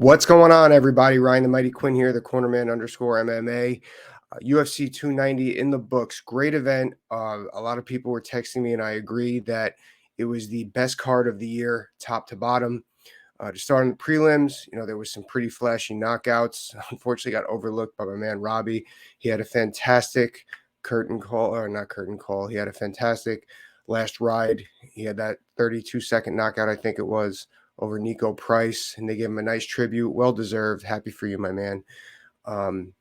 What's going on, everybody? Ryan the Mighty Quinn here, the Cornerman _MMA. UFC 290 in the books. Great event. A lot of people were texting me, and I agree that it was the best card of the year, top to bottom. To start on the prelims, there was some pretty flashy knockouts. Unfortunately, got overlooked by my man Robbie. He had a fantastic curtain call, or not curtain call. He had a fantastic last ride. He had that 32-second knockout, I think it was, over Nico Price, and they gave him a nice tribute. Well deserved. Happy for you, my man. And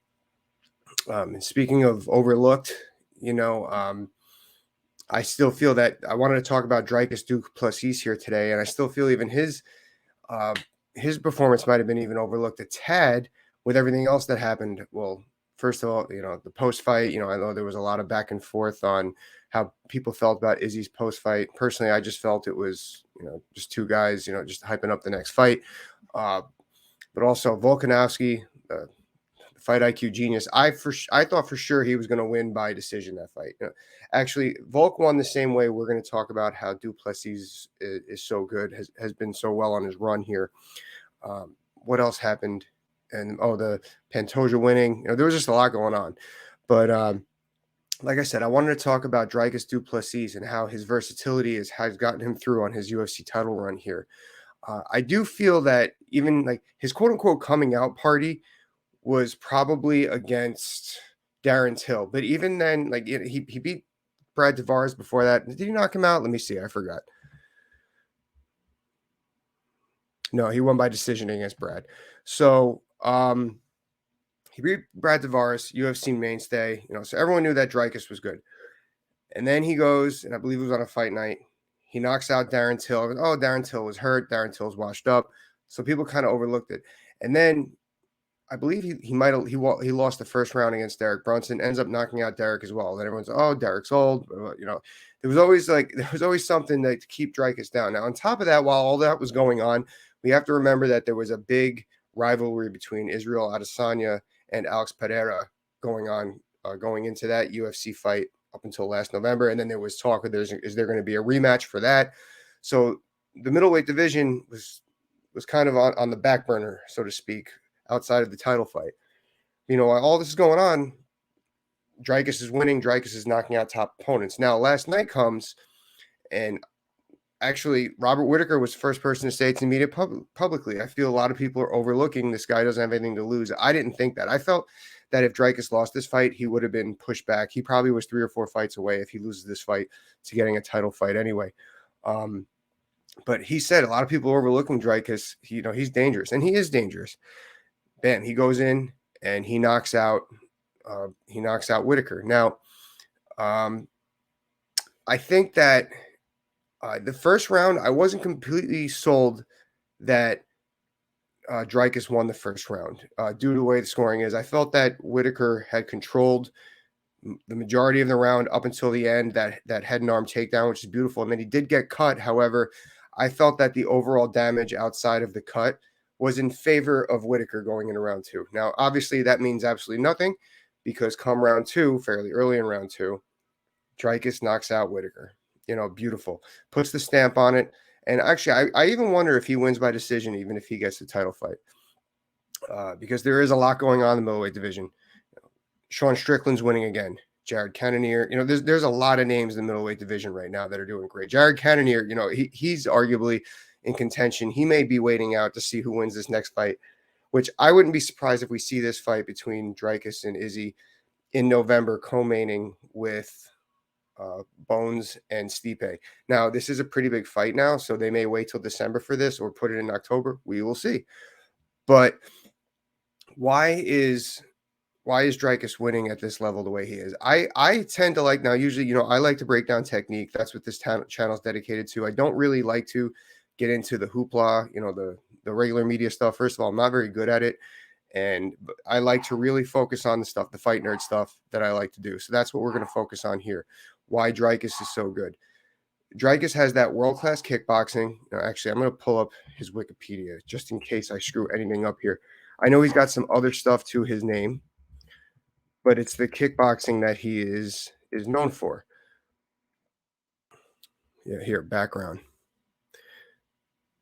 speaking of overlooked, I still feel that I wanted to talk about Dricus Du Plessis here today, and I still feel even his performance might have been even overlooked a tad with everything else that happened. Well, first of all, the post-fight, I know there was a lot of back and forth on how people felt about Izzy's post-fight. Personally, I just felt it was, just two guys, just hyping up the next fight. But also Volkanovski, the fight IQ genius. I thought for sure he was going to win by decision that fight. Actually, Volk won the same way. We're going to talk about how Du Plessis is so good, has been so well on his run here. What else happened? And the Pantoja winning. There was just a lot going on. But like I said, I wanted to talk about Dricus Du Plessis and how his versatility has gotten him through on his UFC title run here. I do feel that even like his quote unquote coming out party was probably against Darren Till. But even then, like he beat Brad Tavares before that. Did he knock him out? Let me see. I forgot. No, he won by decision against Brad. So he beat Brad Tavares, UFC mainstay. So everyone knew that Dricus was good. And then he goes, and I believe it was on a fight night. He knocks out Darren Till. Oh, Darren Till was hurt. Darren Till's washed up. So people kind of overlooked it. And then I believe he lost the first round against Derek Brunson, ends up knocking out Derek as well. Then everyone's, oh, Derek's old. There was always something to keep Dricus down. Now, on top of that, while all that was going on, we have to remember that there was a big rivalry between Israel Adesanya and Alex Pereira going into that UFC fight up until last November. And then there was talk of is there going to be a rematch for that? So the middleweight division was kind of on the back burner, so to speak, outside of the title fight. While all this is going on, Dricus is winning. Dricus is knocking out top opponents. Now, last night comes, and actually, Robert Whittaker was the first person to say it to media publicly. I feel a lot of people are overlooking this guy doesn't have anything to lose. I didn't think that. I felt that if Dricus lost this fight, he would have been pushed back. He probably was 3 or 4 fights away if he loses this fight to getting a title fight anyway. But he said a lot of people are overlooking Dricus. He's dangerous, and he is dangerous. Bam, he goes in and he knocks out Whittaker. Now, I think that the first round, I wasn't completely sold that Dricus won the first round due to the way the scoring is. I felt that Whittaker had controlled the majority of the round up until the end, that head and arm takedown, which is beautiful. And then he did get cut. However, I felt that the overall damage outside of the cut was in favor of Whittaker going into round 2. Now, obviously, that means absolutely nothing because come round 2, fairly early in round 2, Dricus knocks out Whittaker. Beautiful. Puts the stamp on it. And actually, I even wonder if he wins by decision, even if he gets the title fight. Because there is a lot going on in the middleweight division. Sean Strickland's winning again. Jared Cannonier. There's a lot of names in the middleweight division right now that are doing great. Jared Cannonier, he's arguably in contention. He may be waiting out to see who wins this next fight, which I wouldn't be surprised if we see this fight between Dricus and Izzy in November, co-maining with Bones and Stipe. Now, this is a pretty big fight now, so they may wait till December for this or put it in October. We will see. But why is Dricus winning at this level the way he is? I tend to like, now usually, I like to break down technique. That's what this channel is dedicated to. I don't really like to get into the hoopla, the regular media stuff. First of all, I'm not very good at it. And I like to really focus on the fight nerd stuff that I like to do. So that's what we're going to focus on here. Why Dricus is so good. Dricus has that world-class kickboxing. Actually, I'm going to pull up his Wikipedia just in case I screw anything up here. I know he's got some other stuff to his name, but it's the kickboxing that he is known for. Yeah, here, background.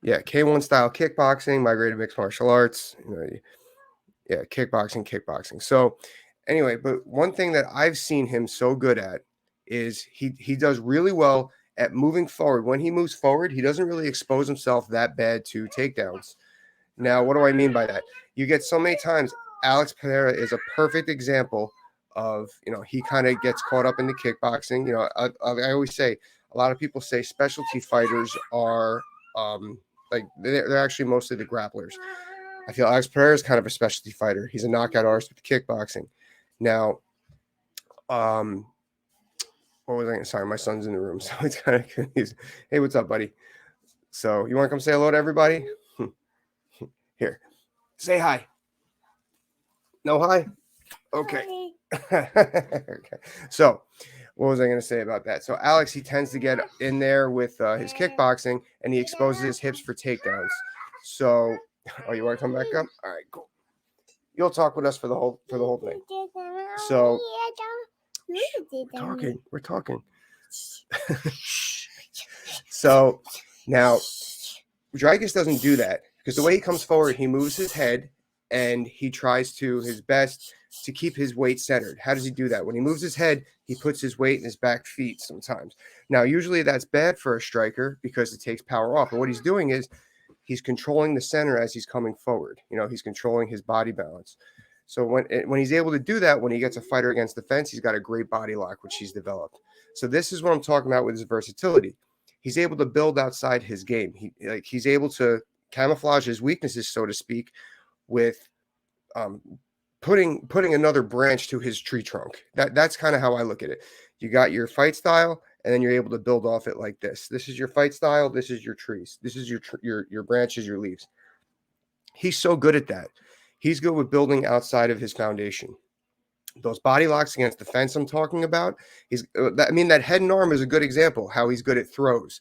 Yeah, K1 style kickboxing, migrated mixed martial arts. Yeah, kickboxing. So anyway, but one thing that I've seen him so good at is he does really well at moving forward. When he moves forward, he doesn't really expose himself that bad to takedowns. Now, what do I mean by that? You get so many times, Alex Pereira is a perfect example of, he kind of gets caught up in the kickboxing. I always say, a lot of people say specialty fighters are like they're actually mostly the grapplers. I feel Alex Pereira is kind of a specialty fighter. He's a knockout artist with kickboxing. Now, what was I going to? Sorry, my son's in the room, so it's kind of confusing. Hey, what's up, buddy? So you want to come say hello to everybody? Here, say hi. No hi? Okay. Okay. So what was I going to say about that? So Alex, he tends to get in there with his kickboxing, and he exposes his hips for takedowns. So, oh, you want to come back up? All right, cool. You'll talk with us for the whole thing. So, we're talking. So now, Dricus doesn't do that because the way he comes forward, he moves his head and he tries to his best to keep his weight centered. How does he do that? When he moves his head, he puts his weight in his back feet sometimes. Now, usually that's bad for a striker because it takes power off. And what he's doing is he's controlling the center as he's coming forward. He's controlling his body balance. So when he's able to do that, when he gets a fighter against the fence, he's got a great body lock, which he's developed. So this is what I'm talking about with his versatility. He's able to build outside his game. He's able to camouflage his weaknesses, so to speak, with putting another branch to his tree trunk. That's kind of how I look at it. You got your fight style, and then you're able to build off it like this. This is your fight style. This is your trees. This is your branches, your leaves. He's so good at that. He's good with building outside of his foundation. Those body locks against the fence I'm talking about, that head and arm is a good example how he's good at throws.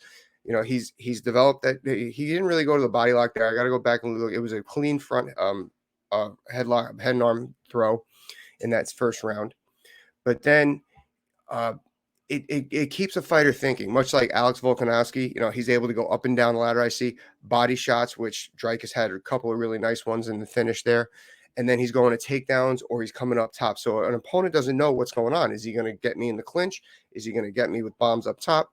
He's developed that. He didn't really go to the body lock there. I got to go back and look. It was a clean front head and arm throw in that first round. But then it keeps a fighter thinking, much like Alex Volkanovski. He's able to go up and down the ladder. I see body shots, which Dricus had a couple of really nice ones in the finish there. And then he's going to takedowns or he's coming up top. So an opponent doesn't know what's going on. Is he going to get me in the clinch? Is he going to get me with bombs up top?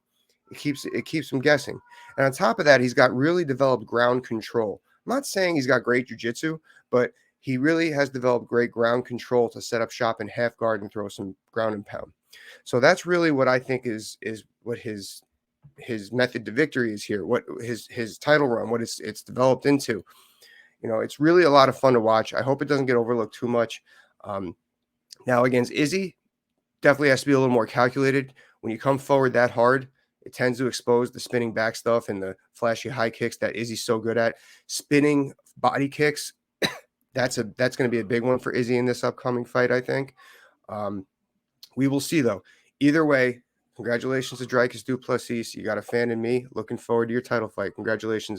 It keeps him guessing. And on top of that, he's got really developed ground control. I'm not saying he's got great jiu-jitsu, but he really has developed great ground control to set up shop in half guard and throw some ground and pound. So that's really what I think is what his method to victory is here. What his title run, what it's developed into. It's really a lot of fun to watch. I hope it doesn't get overlooked too much. Now against Izzy, definitely has to be a little more calculated. When you come forward that hard, it tends to expose the spinning back stuff and the flashy high kicks that Izzy's so good at. Spinning body kicks, that's going to be a big one for Izzy in this upcoming fight, I think. We will see, though. Either way, congratulations to Dricus Du Plessis. You got a fan in me. Looking forward to your title fight. Congratulations.